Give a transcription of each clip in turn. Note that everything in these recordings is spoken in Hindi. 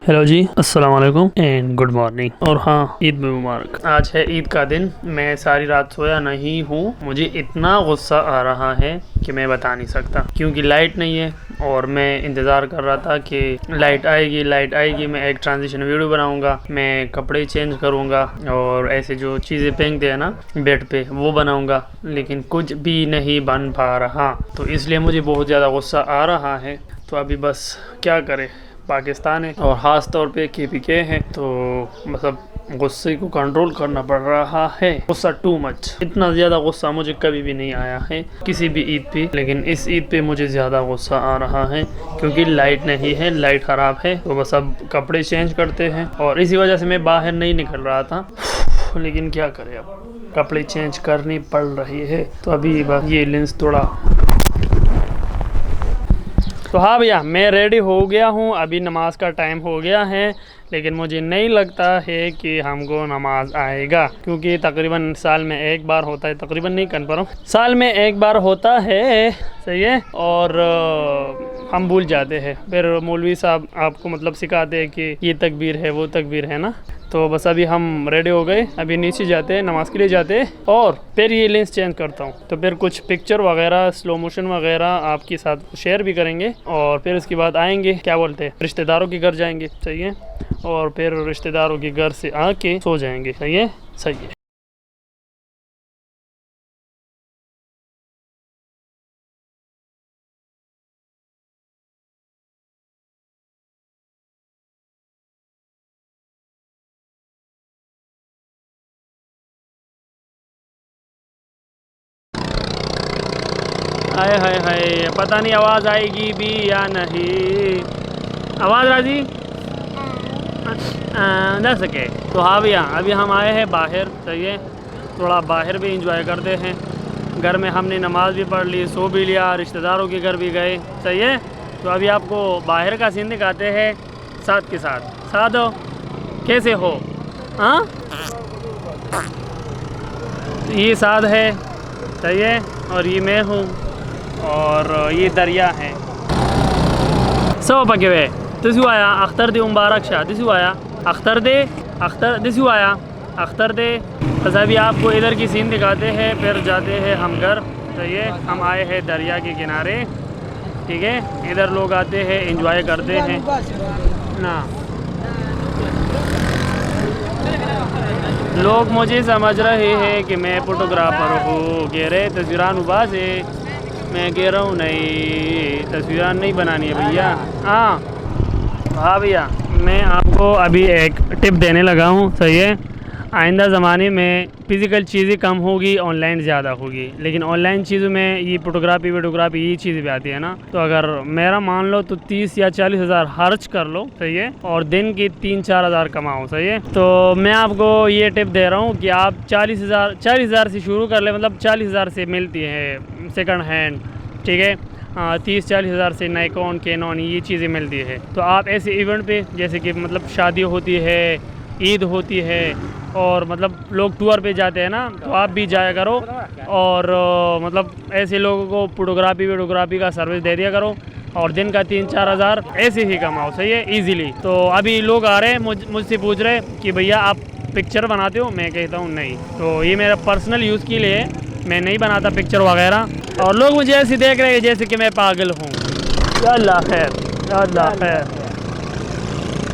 हेलो जी, अस्सलाम वालेकुम एंड गुड मॉर्निंग। और हाँ, ईद मुबारक। आज है ईद का दिन। मैं सारी रात सोया नहीं हूँ। मुझे इतना गुस्सा आ रहा है कि मैं बता नहीं सकता, क्योंकि लाइट नहीं है और मैं इंतज़ार कर रहा था कि लाइट आएगी, मैं एक ट्रांजिशन वीडियो बनाऊंगा, मैं कपड़े चेंज करूंगा और ऐसे जो चीज़ें फेंकते हैं ना बेड पे वो बनाऊंगा, लेकिन कुछ भी नहीं बन पा रहा। तो इसलिए मुझे बहुत ज़्यादा गुस्सा आ रहा है। तो अभी बस क्या करें, पाकिस्तान है और ख़ास तौर पे KPK है, तो मतलब गुस्से को कंट्रोल करना पड़ रहा है। गुस्सा टू मच, इतना ज़्यादा गुस्सा मुझे कभी भी नहीं आया है किसी भी ईद पे, लेकिन इस ईद पे मुझे ज़्यादा गुस्सा आ रहा है क्योंकि लाइट नहीं है, लाइट ख़राब है। तो बस अब कपड़े चेंज करते हैं और इसी वजह से मैं बाहर नहीं निकल रहा था, लेकिन क्या करें, अब कपड़े चेंज करनी पड़ रही है। तो अभी बस ये लेंस थोड़ा। तो हाँ भैया, मैं रेडी हो गया हूँ। अभी नमाज का टाइम हो गया है, लेकिन मुझे नहीं लगता है कि हमको नमाज आएगा, क्योंकि तकरीबन साल में एक बार होता है, तकरीबन नहीं कन्फर्म, साल में एक बार होता है, सही है। और हम भूल जाते हैं, फिर मौलवी साहब आपको मतलब सिखाते हैं कि ये तकबीर है, वो तकबीर है ना। तो बस अभी हम रेडी हो गए, अभी नीचे जाते हैं, नमाज के लिए जाते हैं और फिर ये लेंस चेंज करता हूँ। तो फिर कुछ पिक्चर वगैरह, स्लो मोशन वगैरह आपके साथ शेयर भी करेंगे और फिर इसके बाद आएंगे, क्या बोलते हैं, रिश्तेदारों के घर जाएंगे, सही है। और फिर रिश्तेदारों के घर से आके सो जाएंगे, सही है, सही है। हाय हाय हाय, पता नहीं आवाज़ आएगी भी या नहीं। आवाज़ राजी ना सके तो हाँ भैया, अभी हम आए हैं बाहर, सही है, थोड़ा बाहर भी इंजॉय करते हैं। घर में हमने नमाज भी पढ़ ली, सो भी लिया, रिश्तेदारों के घर भी गए, सही है। तो अभी आपको बाहर का सीन दिखाते हैं साथ के साथ। साथ हो, कैसे हो? हाँ, ये साथ है, सही है, और ये मैं हूँ और ये दरिया है। सो पके हुए दिसू आया अख्तर दे मुबारक शाह, दिसू आया अख्तर दे, अख्तर दिसू आया अख्तर दे। बस अभी आपको इधर की सीन दिखाते हैं, फिर जाते हैं हम घर, सही है। हम आए हैं दरिया के किनारे, ठीक है। इधर लोग आते हैं, एंजॉय करते हैं ना। लोग मुझे समझ रहे हैं कि मैं फोटोग्राफर हूँ, कह रहे तस्वीरान उबा से। मैं कह रहा हूँ नहीं, तस्वीरान नहीं बनानी है भैया। हाँ भैया, मैं आपको अभी एक टिप देने लगा हूँ, सही है। आइंदा ज़माने में फ़िज़िकल चीज़ें कम होगी, ऑनलाइन ज़्यादा होगी, लेकिन ऑनलाइन चीज़ों में ये फोटोग्राफी वीडियोग्राफी ये चीज़ें भी आती है ना। तो अगर मेरा मान लो तो 30 या 40 हज़ार खर्च कर लो, सही है, और दिन की 3-4 हज़ार कमाओ, सही है। तो मैं आपको ये टिप दे रहा हूँ कि आप 40 हज़ार से शुरू कर ले, मतलब 40 हज़ार से मिलती है सेकंड हैंड, ठीक है। 30-40 हज़ार से नाइकॉन, कैनॉन ये चीज़ें मिलती है। तो आप ऐसे इवेंट पे, जैसे कि मतलब शादी होती है, ईद होती है, और मतलब लोग टूर पे जाते हैं ना, तो आप भी जाया करो और मतलब ऐसे लोगों को फोटोग्राफी वीडियोग्राफी का सर्विस दे दिया करो और दिन का 3-4 हज़ार ऐसे ही कमाओ, सही है, इजीली। तो अभी लोग आ रहे हैं मुझसे पूछ रहे कि भैया आप पिक्चर बनाते हो? मैं कहता हूँ नहीं। तो ये मेरा पर्सनल यूज़ के लिए, मैं नहीं बनाता पिक्चर वगैरह, और लोग मुझे ऐसे देख रहे हैं जैसे कि मैं पागल हूँ। अल्लाह खैर, अल्लाह खैर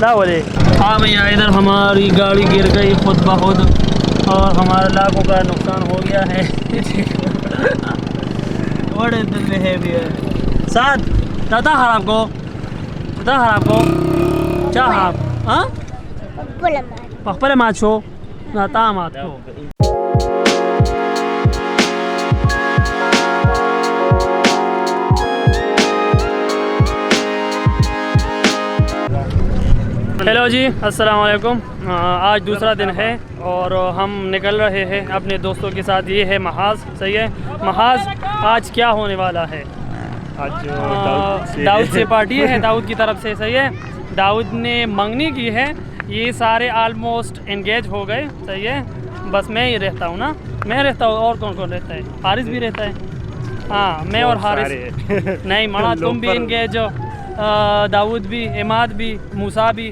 ना बोले। हाँ भैया, इधर हमारी गाड़ी गिर गई खुद ब खुद और हमारा लाखों का नुकसान हो गया है। बड़े दिल में है भैया। साथ दादा हराम को, दादा हराम को क्या हराम? हाँ, पप्पले माचो नाता मात को। हेलो जी, अस्सलाम वालेकुम। आज दूसरा दिन है और हम निकल रहे हैं अपने दोस्तों के साथ। ये है महाज, सही है। महाज, आज क्या होने वाला है? आज दाऊद से पार्टी है, दाऊद की तरफ से, सही है। दाऊद ने मंगनी की है, ये सारे आलमोस्ट एंगेज हो गए, सही है। बस मैं ही रहता हूँ ना, मैं रहता हूँ, और कौन कौन रहता है? हारिस भी रहता है। हाँ, मैं और हारिस नहीं मना, तुम भी एंगेज हो, दाऊद भी, इमाद भी, मूसा भी,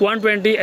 120